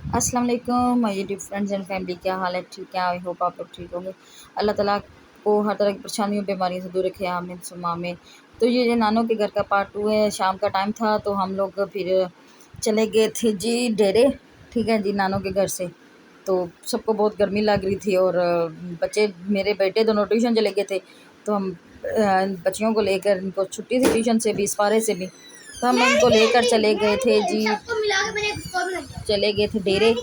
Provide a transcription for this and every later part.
अस्सलाम वालेकुम my YouTube friends and family, क्या हाल है? ठीक है, आई होप आप लोग ठीक होंगे। अल्लाह ताला को हर तरह की परेशानियों बीमारियों से दूर रखे, आमीन सुम्मा आमीन। तो ये नानों के घर का पार्ट 2 है। शाम का टाइम था तो हम लोग फिर चले गए थे जी डेरे। ठीक है जी, नानों के घर से। तो सबको बहुत गर्मी लग रही थी और बच्चे, मेरे बेटे दोनों ट्यूशन चले गए थे। तो हम बच्चियों को लेकर, इनको छुट्टी थी ट्यूशन से भी, इस पारे से भी, तो हम इनको लेकर चले गए थे जी। चले गए थे डेरे,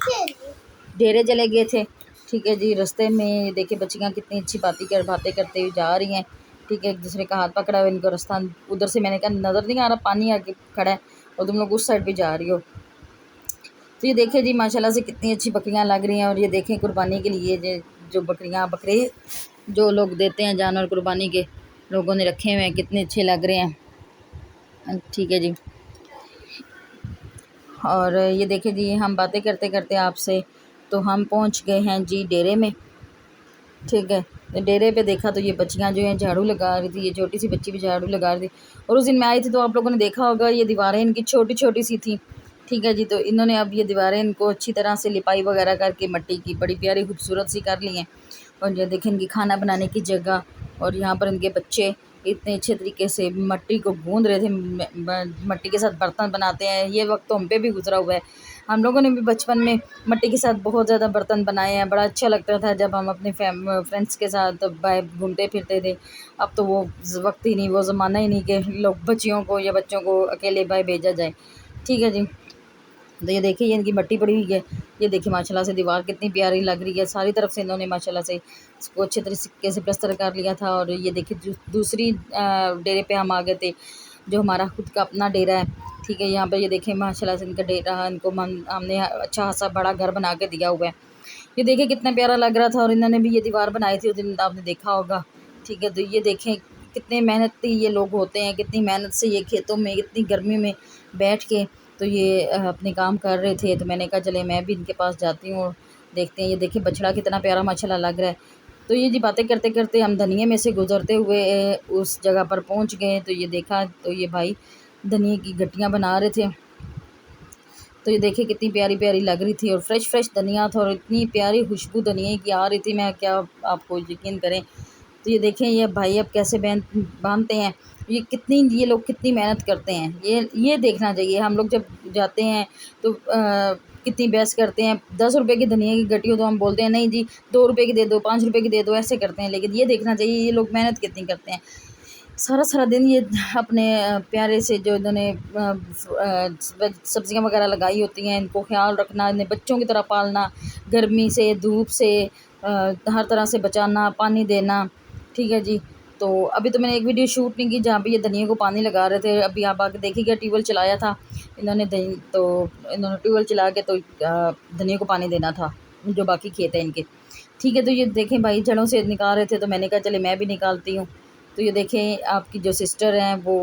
डेरे चले गए थे। ठीक है जी, रास्ते में देखिए बच्चियाँ कितनी अच्छी बातें करते हुए जा रही हैं। ठीक है, एक दूसरे का हाथ पकड़ा हुआ, इनको रास्ता उधर से, मैंने कहा नज़र नहीं आ रहा, पानी आके खड़ा है और तुम लोग उस साइड पे जा रही हो। तो ये देखिए जी, माशाल्लाह से कितनी अच्छी बकरियाँ लग रही हैं। और ये देखें कुर्बानी के लिए जो बकरियाँ बकरे जो लोग देते हैं जानवर कुर्बानी के, लोगों ने रखे हुए हैं, कितने अच्छे लग रहे हैं। ठीक है जी, और ये देखिए जी, हम बातें करते करते आपसे, तो हम पहुंच गए हैं जी डेरे में। ठीक है, तो डेरे पे देखा तो ये बच्चियां जो हैं झाड़ू लगा रही थी, ये छोटी सी बच्ची भी झाड़ू लगा रही थी। और उस दिन मैं आई थी तो आप लोगों ने देखा होगा, ये दीवारें इनकी छोटी छोटी सी थी। ठीक है जी, तो इन्होंने अब ये दीवारें इनको अच्छी तरह से लिपाई वगैरह करके मट्टी की बड़ी प्यारी खूबसूरत सी कर ली हैं। और ये देखें इनकी खाना बनाने की जगह, और यहाँ पर इनके बच्चे इतने अच्छे तरीके से मट्टी को गूंद रहे थे। मट्टी के साथ बर्तन बनाते हैं, ये वक्त तो हम पे भी गुजरा हुआ है। हम लोगों ने भी बचपन में मट्टी के साथ बहुत ज़्यादा बर्तन बनाए हैं, बड़ा अच्छा लगता था जब हम अपने फ्रेंड्स के साथ बाहर घूमते फिरते थे। अब तो वो वक्त ही नहीं, वो ज़माना ही नहीं कि लोग बच्चियों को या बच्चों को अकेले बाहर भेजा जाए। ठीक है जी, तो ये देखिए, ये इनकी मट्टी पड़ी हुई है। ये देखिए माशाल्लाह से दीवार कितनी प्यारी लग रही है, सारी तरफ से इन्होंने माशाल्लाह से इसको अच्छे तरीके से प्लस्तर कर लिया था। और ये देखिए दूसरी डेरे पे हम आ गए थे, जो हमारा खुद का अपना डेरा है। ठीक है, यहाँ पर ये देखें माशाल्लाह से इनका डेरा, इनको हमने अच्छा खासा बड़ा घर बना के दिया हुआ है। ये देखिए कितना प्यारा लग रहा था, और इन्होंने भी ये दीवार बनाई थी उस दिन, आपने देखा होगा। ठीक है, तो ये देखें कितने मेहनती ये लोग होते हैं, कितनी मेहनत से ये खेतों में इतनी गर्मी में बैठ के तो ये अपने काम कर रहे थे। तो मैंने कहा चले मैं भी इनके पास जाती हूँ और देखते हैं। ये देखिए बछड़ा कितना प्यारा माशाल्लाह लग रहा है। तो ये जी बातें करते करते हम धनिए में से गुजरते हुए उस जगह पर पहुँच गए। तो ये देखा तो ये भाई धनिए की गट्टियाँ बना रहे थे। तो ये देखिए कितनी प्यारी प्यारी लग रही थी, और फ्रेश फ्रेश धनिया था, और इतनी प्यारी खुशबू धनिए की आ रही थी, मैं क्या आपको यकीन करें। तो ये देखें ये भाई अब कैसे बांधते हैं, ये लोग कितनी मेहनत करते हैं। ये देखना चाहिए। हम लोग जब जाते हैं तो कितनी बहस करते हैं। 10 रुपए की धनिया की गट्टी हो तो हम बोलते हैं नहीं जी 2 रुपए की दे दो, 5 रुपए की दे दो, ऐसे करते हैं। लेकिन ये देखना चाहिए ये लोग मेहनत कितनी करते हैं। सारा सारा दिन ये अपने प्यारे से जो इन्होंने सब्जियां वगैरह लगाई होती हैं, इनको ख्याल रखना, इन्हें बच्चों की तरह पालना, गर्मी से धूप से हर तरह से बचाना, पानी देना। ठीक है जी, तो अभी तो मैंने एक वीडियो शूट नहीं की जहाँ पे ये धनिया को पानी लगा रहे थे। अभी आप आके देखिएगा, ट्यूबवेल चलाया था इन्होंने, तो इन्होंने ट्यूबवेल चला के तो धनिया को पानी देना था, जो बाकी खेत है इनके। ठीक है, तो ये देखें भाई जड़ों से निकाल रहे थे, तो मैंने कहा चले मैं भी निकालती हूँ। तो ये देखें आपकी जो सिस्टर हैं वो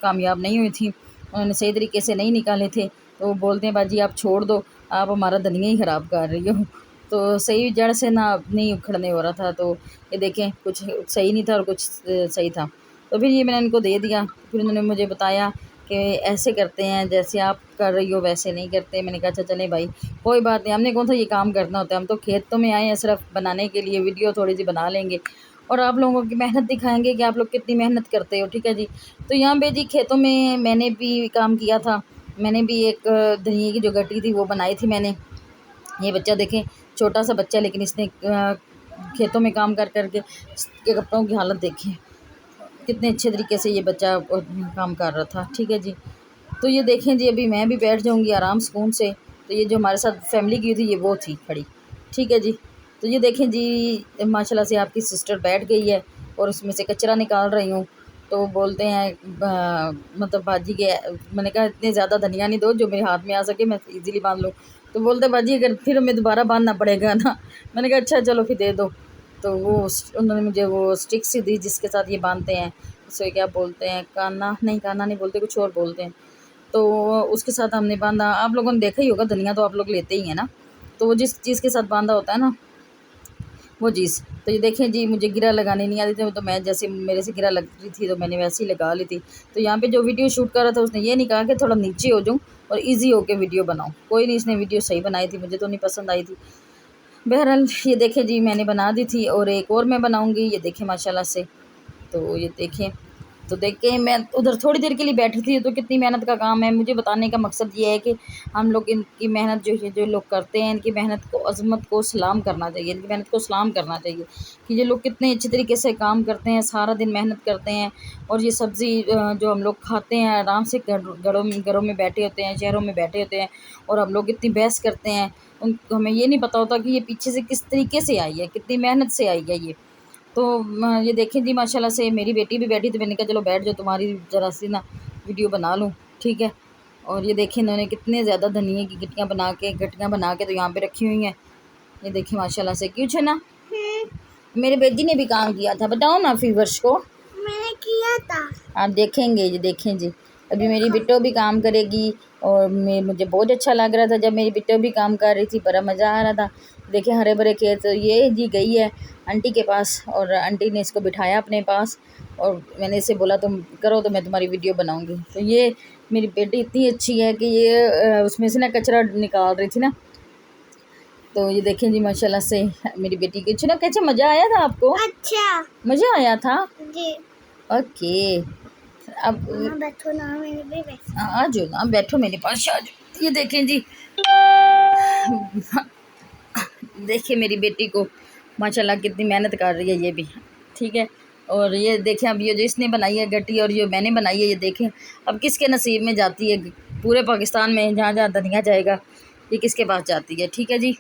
कामयाब नहीं हुई थी, उन्होंने सही तरीके से नहीं निकाले थे। तो वो बोलते हैं बाजी आप छोड़ दो, आप हमारा धनिया ही ख़राब कर रही हो। तो सही जड़ से ना नहीं उखड़ने हो रहा था। तो ये देखें कुछ सही नहीं था और कुछ सही था। तो फिर ये मैंने इनको दे दिया। फिर उन्होंने मुझे बताया कि ऐसे करते हैं, जैसे आप कर रही हो वैसे नहीं करते। मैंने कहा अच्छा चले भाई कोई बात नहीं, हमने कौन सा ये काम करना होता है, हम तो खेतों में आए हैं सिर्फ बनाने के लिए, वीडियो थोड़ी सी बना लेंगे और आप लोगों की मेहनत दिखाएंगे कि आप लोग कितनी मेहनत करते हो। ठीक है जी, तो यहाँ पे जी खेतों में मैंने भी काम किया था। मैंने भी एक धनिया की जो गट्टी थी वो बनाई थी मैंने। ये बच्चा देखें छोटा सा बच्चा, लेकिन इसने खेतों में काम कर करके इसके कपड़ों की हालत देखिए, कितने अच्छे तरीके से ये बच्चा काम कर रहा था। ठीक है जी, तो ये देखें जी अभी मैं भी बैठ जाऊंगी आराम सुकून से। तो ये जो हमारे साथ फैमिली की थी ये वो थी खड़ी। ठीक है जी, तो ये देखें जी माशाल्लाह से आपकी सिस्टर बैठ गई है और उसमें से कचरा निकाल रही हूँ। तो बोलते हैं मतलब बाजी के, मैंने कहा इतने ज़्यादा धनिया नहीं दो जो मेरे हाथ में आ सके, मैं इजीली बांध लूँ। तो बोलते हैं बाजी अगर फिर हमें दोबारा बांधना पड़ेगा ना। मैंने कहा अच्छा चलो फिर दे दो। तो वो उन्होंने मुझे वो स्टिक सी दी जिसके साथ ये बांधते हैं, उसे क्या बोलते हैं, काना नहीं बोलते, कुछ और बोलते हैं। तो उसके साथ हमने बांधा। आप लोगों ने देखा ही होगा, धनिया तो आप लोग लेते ही हैं ना, तो वो जिस चीज़ के साथ बांधा होता है ना वो चीज़। तो ये देखें जी मुझे गिरा लगाने नहीं आती थी, तो मैं जैसे मेरे से गिरा लग रही थी तो मैंने वैसे ही लगा ली थी। तो यहाँ पे जो वीडियो शूट कर रहा था उसने ये नहीं कहा कि थोड़ा नीचे हो जाऊँ और इजी होके वीडियो बनाऊँ। कोई नहीं, इसने वीडियो सही बनाई थी, मुझे तो नहीं पसंद आई थी। बहरहाल ये देखें जी, मैंने बना दी थी और एक और मैं बनाऊँगी। ये देखें माशाल्लाह से, तो ये देखें, तो देखें मैं उधर थोड़ी देर के लिए बैठी थी। तो कितनी मेहनत का काम है। मुझे बताने का मकसद ये है कि हम लोग इनकी मेहनत जो है, जो लोग करते हैं, इनकी मेहनत को, अज़मत को सलाम करना चाहिए, इनकी मेहनत को सलाम करना चाहिए कि ये लोग कितने अच्छे तरीके से काम करते हैं, सारा दिन मेहनत करते हैं। और ये सब्ज़ी जो हम लोग खाते हैं, आराम से घरों में बैठे होते हैं, शहरों में बैठे होते हैं, और हम लोग इतनी बहस करते हैं। हमें ये नहीं पता होता कि ये पीछे से किस तरीके से आई है, कितनी मेहनत से आई है ये। तो ये देखें जी माशाल्लाह से, मेरी बेटी भी बैठी, तो मैंने कहा चलो बैठ जाओ, तुम्हारी ज़रा सी ना वीडियो बना लूँ, ठीक है। और ये देखें इन्होंने कितने ज़्यादा धनिए की गट्टियाँ बना के तो यहाँ पे रखी हुई हैं। ये देखें माशाल्लाह से, क्यों छे ना मेरे बेटी ने भी काम किया था, बताओ ना फीवर्स को। मैंने किया था। आप देखेंगे जी, देखें जी, अभी मेरी बिट्टो भी काम करेगी। और मुझे बहुत अच्छा लग रहा था जब मेरी बिट्टो भी काम कर रही थी, बड़ा मज़ा आ रहा था। देखें हरे भरे खेत। ये जी गई है आंटी के पास, और आंटी ने इसको बिठाया अपने पास, और मैंने इसे बोला तुम करो तो मैं तुम्हारी वीडियो बनाऊंगी। तो ये मेरी बेटी इतनी अच्छी है कि ये उसमें से ना कचरा निकाल रही थी ना। तो ये देखें जी माशाल्लाह से मेरी बेटी की ना, कैसे मज़ा आया था आपको? अच्छा, मज़ा आया था। जी। ओके, अब बैठो ना, मेरे भी बैठो। आ जाओ ना, बैठो मेरे पास आ जाओ। ये देखें जी, देखिए मेरी बेटी को माशाल्लाह कितनी मेहनत कर रही है ये भी, ठीक है। और ये देखें अब ये जो इसने बनाई है गट्टी और ये मैंने बनाई है, ये देखें अब किसके नसीब में जाती है। पूरे पाकिस्तान में जहाँ जहाँ धनिया जाएगा ये किसके पास जाती है, ठीक है जी।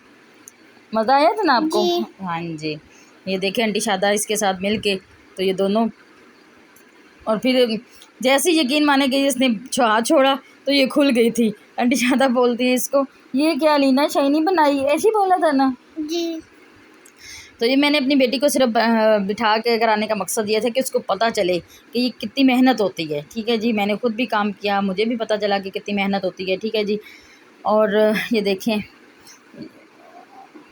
मज़ा आया था ना आपको? हाँ जी। ये देखें आंटी शादा इसके साथ मिल के, तो ये दोनों, और फिर जैसे यकीन माने कि इसने हाथ छोड़ा तो ये खुल गई थी। आंटी शादा बोलती है इसको, ये क्या लीना शाइनी बनाई, ऐसे ही बोला था ना जी। तो ये मैंने अपनी बेटी को सिर्फ बिठा के कराने का मकसद ये था कि उसको पता चले कि ये कितनी मेहनत होती है, ठीक है जी। मैंने खुद भी काम किया, मुझे भी पता चला कि कितनी मेहनत होती है, ठीक है जी। और ये देखें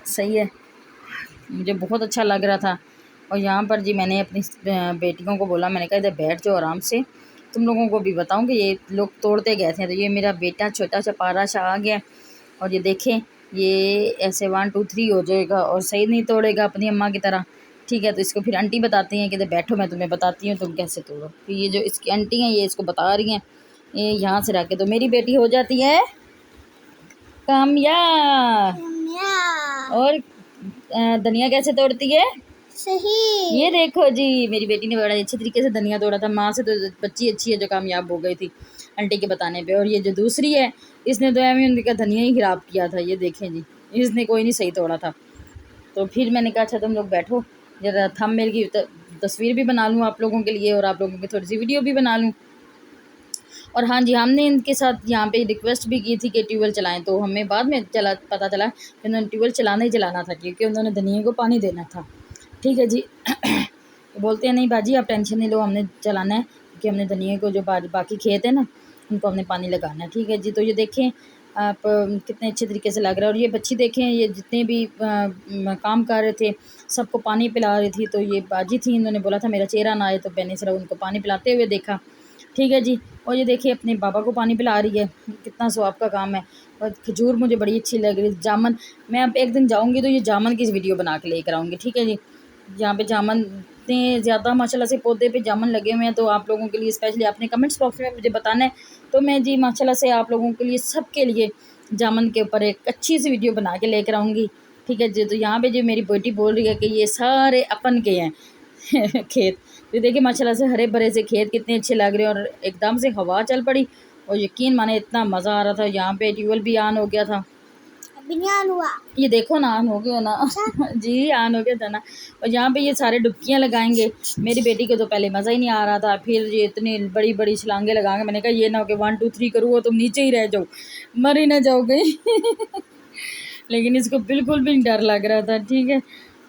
सही है, मुझे बहुत अच्छा लग रहा था। और यहाँ पर जी मैंने अपनी बेटियों को बोला, मैंने कहा इधर बैठ जाओ आराम से, तुम लोगों को भी बताऊँ कि ये लोग तोड़ते गए थे। तो ये मेरा बेटा छोटा सा पारा सा आ गया, और ये देखें ये ऐसे 1 2 3 हो जाएगा और सही नहीं तोड़ेगा अपनी अम्मा की तरह, ठीक है। तो इसको फिर आंटी बताती हैं कि बैठो मैं तुम्हें बताती हूँ तुम कैसे तोड़ो। फिर ये जो इसकी आंटी हैं ये इसको बता रही हैं, ये यहाँ से रख के तो मेरी बेटी हो जाती है कामयाब। और धनिया कैसे तोड़ती है? सही। ये देखो जी मेरी बेटी ने बड़ा अच्छे तरीके से धनिया तोड़ा था। माँ से तो बच्ची अच्छी है जो कामयाब हो गई थी आंटी के बताने पे। और ये जो दूसरी है इसने तो एम उनका धनिया ही ख़राब किया था। ये देखें जी, इसने कोई नहीं सही तोड़ा था। तो फिर मैंने कहा अच्छा तुम लोग बैठो, जरा थंबनेल की तस्वीर भी बना लूँ आप लोगों के लिए और आप लोगों की थोड़ी सी वीडियो भी बना लूँ। और हाँ जी, हमने इनके साथ यहाँ पे रिक्वेस्ट भी की थी कि ट्यूबवेल चलाएं, तो हमें बाद में पता चला कि उन्होंने ट्यूबवेल चलाना ही चलाना था, क्योंकि उन्होंने धनिया को पानी देना था, ठीक है जी। तो बोलते हैं नहीं बाजी आप टेंशन नहीं लो, हमने चलाना है, क्योंकि हमने धनिया को जो बाकी खेत है ना उनको हमने पानी लगाना है, ठीक है जी। तो ये देखें आप कितने अच्छे तरीके से लग रहा है। और ये बच्ची देखें, ये जितने भी काम कर रहे थे सबको पानी पिला रही थी। तो ये बाजी थी, इन्होंने बोला था मेरा चेहरा ना आए, तो मैंने सिर्फ उनको पानी पिलाते हुए देखा, ठीक है जी। और ये देखिए अपने बाबा को पानी पिला रही है, कितना स्वाब का काम है। और खजूर मुझे बड़ी अच्छी लग रही है। जामन, मैं अब एक दिन जाऊंगी तो ये जामन की वीडियो बना के लेकर आऊँगी, ठीक है जी। यहाँ पे जामन इतने ज़्यादा माशाल्लाह से पौधे पे जामन लगे हुए हैं, तो आप लोगों के लिए स्पेशली आपने कमेंट्स बॉक्स में मुझे बताना है, तो मैं जी माशाल्लाह से आप लोगों के लिए सबके लिए जामन के ऊपर एक अच्छी सी वीडियो बना के लेकर आऊँगी, ठीक है जी। तो यहाँ पे जो मेरी बेटी बोल रही है कि ये सारे अपन के हैं खेत। तो देखिए माशाल्लाह से हरे भरे से खेत कितने अच्छे लग रहे हैं। और एकदम से हवा चल पड़ी और यकीन माने इतना मज़ा आ रहा था। यहाँ पे ट्यूबवेल भी ऑन हो गया था, अभी नहीं ऑन हुआ। ये देखो ना ऑन हो गया ना जी ऑन हो गया था ना। और यहाँ पे ये सारे डुबकियाँ लगाएंगे। मेरी बेटी को तो पहले मज़ा ही नहीं आ रहा था, फिर ये इतनी बड़ी बड़ी छलांगे लगाएंगे। मैंने कहा ये ना हो कि 1 2 3 करूँ तुम नीचे ही रह जाओ, मर ही ना जाओगे लेकिन इसको बिल्कुल भी डर लग रहा था, ठीक है।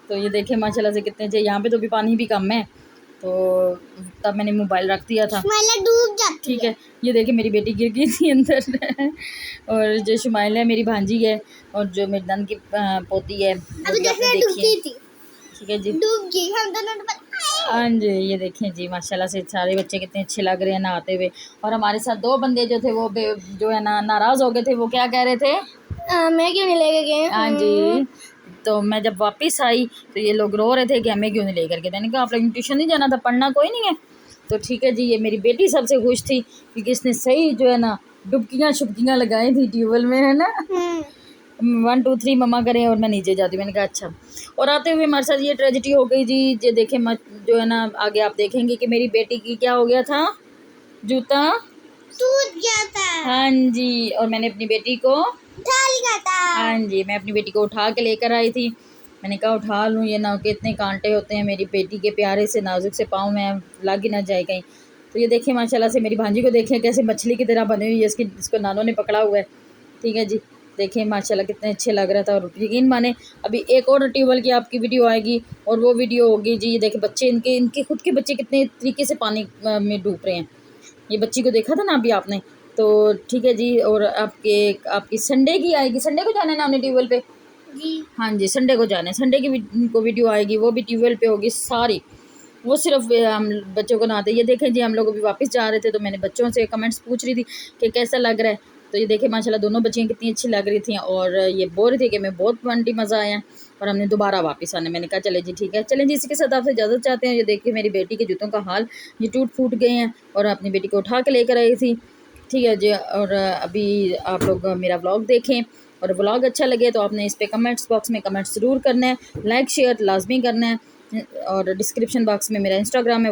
तो ये देखे माशाल्लाह से कितने चाहिए। यहाँ पे तो भी पानी भी कम है, तो तब मैंने मोबाइल रख दिया था, डूब जाती ठीक है। ये देखिए मेरी बेटी गिर गई थी अंदर और जो शुमाइल है मेरी भांजी है, और जो मेरी नंद की पोती है वो भी आपने देखी है। ठीक है जी। डूब गई हम दोनों डूब गए। हाँ जी, ये देखें जी माशाल्लाह से सारे बच्चे कितने अच्छे लग रहे हैं नहाते हुए। और हमारे साथ 2 बंदे जो थे वो जो है ना नाराज़ हो गए थे। वो क्या कह रहे थे? मैं क्यों नहीं लेके गए? हाँ जी, तो मैं जब वापस आई तो ये लोग रो रहे थे कि हमें क्यों नहीं लेकर के। मैंने कहा आप लोग ट्यूशन नहीं जाना था, पढ़ना कोई नहीं है। तो ठीक है जी, ये मेरी बेटी सबसे खुश थी क्योंकि इसने सही जो है ना डुबकियाँ शुबकियाँ लगाई थी ट्यूबवेल में, है ना। 1 2 3 मम्मा करें और मैं नीचे जाती। मैंने कहा अच्छा। और आते हुए हमारे साथ ये ट्रेजेडी हो गई जी। ये देखें जो है ना आगे आप देखेंगे कि मेरी बेटी की क्या हो गया था, जूता टूट गया था। हाँ जी, और मैंने अपनी बेटी को उठा लिया था। हाँ जी, मैं अपनी बेटी को उठा के लेकर आई थी। मैंने कहा उठा लूँ, ये ना कितने कांटे होते हैं मेरी बेटी के प्यारे से नाजुक से पाँव में लग ही ना जाए कहीं। तो ये देखिए माशाल्लाह से मेरी भांजी को देखें कैसे मछली की तरह बनी हुई है, इसको नानों ने पकड़ा हुआ है। ठीक है जी, देखिए माशाल्लाह कितने अच्छे लग रहा था। और यकीन माने अभी एक और ट्यूबवेल की आपकी वीडियो आएगी और वो वीडियो होगी जी। ये देखें बच्चे इनके खुद के बच्चे कितने तरीके से पानी में डूब रहे हैं। ये बच्ची को देखा था ना अभी आपने, तो ठीक है जी। और आपकी संडे की आएगी, संडे को जाना है ना हमने ट्यूबवेल पे जी। हाँ जी, संडे को जाना है। संडे की को वीडियो आएगी, वो भी ट्यूबवेल पे होगी सारी। वो सिर्फ हम बच्चों को नहाते। ये देखें जी हम लोग अभी वापस जा रहे थे तो मैंने बच्चों से कमेंट्स पूछ रही थी कि कैसा लग रहा है। तो ये देखें माशाल्लाह दोनों बच्चियाँ कितनी अच्छी लग रही थी और ये बोल रही थी कि मैं बहुत आंटी मज़ा आया और हमने दोबारा वापस आना। मैंने कहा चले जी ठीक है, चलें जी। इसी के साथ आपसे इजाज़त चाहते हैं। ये देखिए मेरी बेटी के जूतों का हाल, ये टूट फूट गए हैं और अपनी बेटी को उठा के लेकर आई थी। ठीक है जी। और अभी आप लोग मेरा व्लॉग देखें और व्लॉग अच्छा लगे तो आपने इस पे कमेंट्स बॉक्स में कमेंट्स ज़रूर करना है, लाइक शेयर लाजमी करना है। और डिस्क्रिप्शन बॉक्स में मेरा इंस्टाग्राम है।